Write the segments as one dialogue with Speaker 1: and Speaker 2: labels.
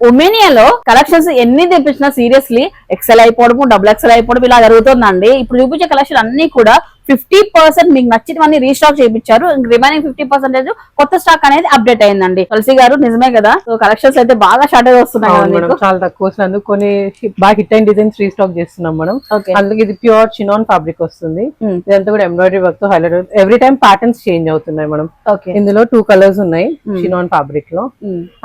Speaker 1: ఒమేనియాలో collections ఎన్ని తెప్పించినా seriously XL అయిపోవడం, double XL అయిపోవడం ఇలా జరుగుతుందండి. ఇప్పుడు చూపించే కలెక్షన్ అన్ని కూడా 50% మీకు నచ్చినవన్నీ రీస్టాక్ చేయించారు. రిమైనింగ్ 50% కొత్త స్టాక్ అనేది అప్డేట్ అయిందండి. తులసి గారు నిజమే కదా, సో కలెక్షన్స్ అయితే బాగా షార్టేజ్ వస్తున్నాయి.
Speaker 2: చాలా తక్కువ వస్తుంది, కొన్ని బాగా హిట్ అయిన డిజైన్స్ రీస్టాక్ చేస్తున్నాం మనం. అందుకే ఇది ప్యూర్ చినాన్ ఫ్యాబ్రిక్ వస్తుంది. ఇదంతా కూడా ఎంబ్రాయిడరీ వర్క్ తో highlight. Every time patterns change అవుతున్నాయి మనం. ఇందులో 2 కలర్స్ ఉన్నాయి చినాన్ ఫ్యాబ్రిక్ లో.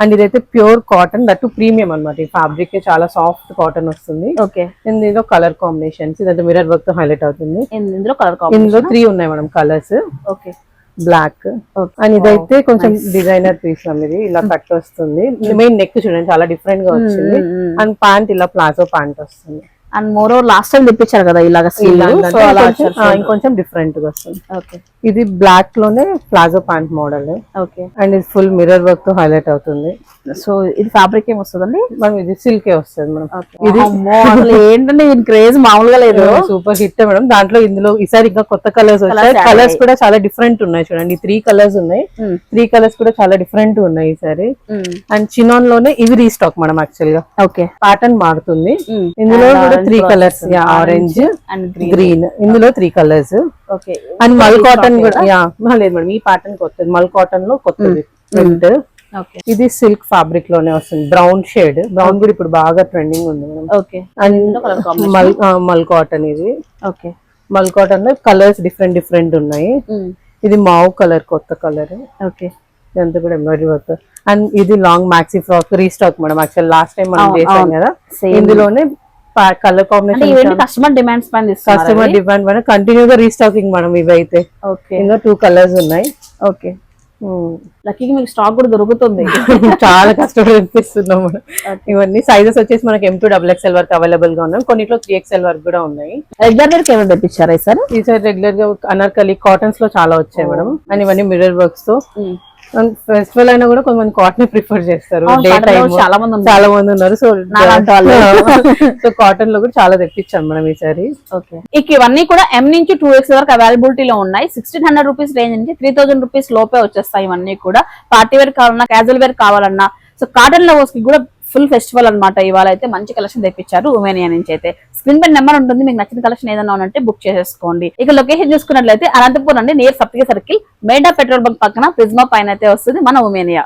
Speaker 2: అండ్ ఇదైతే ప్యూర్ కాటన్, దట్ ప్రీమియం అనమాట. ఈ ఫ్యాబ్రిక్ చాలా సాఫ్ట్ కాటన్ వస్తుంది. ఇందులో కలర్ కాంబినేషన్స్, ఇదంతా మిర్రర్ వర్క్ తో హైలైట్ అవుతుంది. ఇందులో 3 ఉన్నాయి మేడం కలర్స్. బ్లాక్ అండ్ ఇదైతే కొంచెం డిజైనర్ పీస్ ఇది, ఇలా కట్ వస్తుంది. మెయిన్ నెక్ చూడండి చాలా డిఫరెంట్ గా వచ్చింది. అండ్ ప్యాంట్ ఇలా ప్లాజో ప్యాంట్ వస్తుంది.
Speaker 1: And moreover last time తెప్పించారు కదా ఇలాగ
Speaker 2: ఇంకొంచెం డిఫరెంట్ గా వస్తుంది. ఇది బ్లాక్ లోనే ప్లాజో ప్యాంట్ మోడల్. అండ్ ఇది ఫుల్ మిర్రర్ వర్క్ తో హైలైట్ అవుతుంది.
Speaker 1: సో ఇది ఫ్యాబ్రిక్ ఏం వస్తుందండి
Speaker 2: మనం? ఇది సిల్కే వస్తుంది మనం.
Speaker 1: ఇది ఏంటంటే దీని క్రేజ్ మామూలుగా లేదు,
Speaker 2: సూపర్ హిట్ మేడం. దాంట్లో ఇందులో ఈసారి ఇంకా కొత్త కలర్స్ వచ్చాయి. కలర్స్ కూడా చాలా డిఫరెంట్ ఉన్నాయి చూడండి. 3 కలర్స్ ఉన్నాయి. 3 కలర్స్ కూడా చాలా డిఫరెంట్ ఉన్నాయి ఈసారి. అండ్ చినాన్ లోనే ఇవి రీస్టాక్ మనం యాక్చువల్ గా. ప్యాటర్న్ మారుతుంది. ఇందులో కూడా 3 కలర్స్, ఆరెంజ్ అండ్ గ్రీన్. ఇందులో 3 కలర్స్. అండ్ మల్ కాటన్ కూడా లేదు మేడం, ఈ ప్యాటర్న్ కొత్తది. మల్ కాటన్ లో కొత్తది ప్రింట్. ఇది సిల్క్ ఫ్యాబ్రిక్ లోనే వస్తుంది. బ్రౌన్ షేడ్, బ్రౌన్ కూడా ఇప్పుడు బాగా ట్రెండింగ్ ఉంది మేడం. అండ్ మల్ కాటన్ ఇది. మల్ కాటన్ లో కలర్స్ డిఫరెంట్ ఉన్నాయి. ఇది మావ్ కలర్, కొత్త కలర్. ఇదంతా కూడా ఎంబ్రాయిడరీ వర్క్. అండ్ ఇది long Maxi frock restock madam. Actual last time మనం చేసాం కదా, ఇందులోనే కలర్ కాంబినేషన్
Speaker 1: కస్టమర్ డిమాండ్స్
Speaker 2: పైన కంటిన్యూ గా రీస్టాకింగ్ మనం. ఇవైతే ఇంకా 2 కలర్స్ ఉన్నాయి.
Speaker 1: లక్కీగా మీకు స్టాక్ కూడా దొరుకుతుంది.
Speaker 2: చాలా కష్టపడి అనిపిస్తున్నాం. ఇవన్నీ సైజెస్ వచ్చేసి మనకి M2 XXL వరకు అవైలబుల్ గా ఉన్నాయి. కొన్నిట్లో 3XL వరకు కూడా ఉన్నాయి.
Speaker 1: రెగ్యులర్ వేర్ ఏమైనా తెప్పించారా సార్?
Speaker 2: ఈసారి రెగ్యులర్ గా అనార్కలి కాటన్స్ లో చాలా వచ్చాయి మేడం. అండ్ ఇవన్నీ మిర్రర్ వర్క్స్ తో. ఫెస్టివల్ అయినా కూడా కొంతమంది కాటన్ ప్రిఫర్ చేస్తారు.
Speaker 1: చాలా
Speaker 2: మంది ఉన్నారు. సో కాటన్ లో కూడా చాలా తెప్పించాం మనం ఈసారి.
Speaker 1: ఇక ఇవన్నీ కూడా M నుంచి 2X వరకు అవైలబిలిటీలో ఉన్నాయి. 1600 రూపీస్ రేంజ్ నుంచి 3000 రూపీస్ లోపే వచ్చేస్తాయి. ఇవన్నీ కూడా పార్టీ వేర్ కావాలన్నా, క్యాజువల్ వేర్ కావాలన్నా, సో కాటన్ లవర్స్ కి కూడా ఫుల్ ఫెస్టివల్ అనమాట. ఇవాళ అయితే మంచి కలెక్షన్ తెప్పించారు ఉమేనియా నుంచి. అయితే స్క్రీన్ పై నెంబర్ ఉంటుంది, మీకు నచ్చిన కలెక్షన్ ఏదైనా ఉంటే బుక్ చేసేసుకోండి. ఇక లొకేషన్ చూసుకున్నట్లయితే అనంతపూర్ అండి, నియర్ సప్తగిరి సర్కిల్, మేడా పెట్రోల్ బంక్ పక్కన ప్రిజ్మా పైన అయితే వస్తుంది మన ఉమేనియా.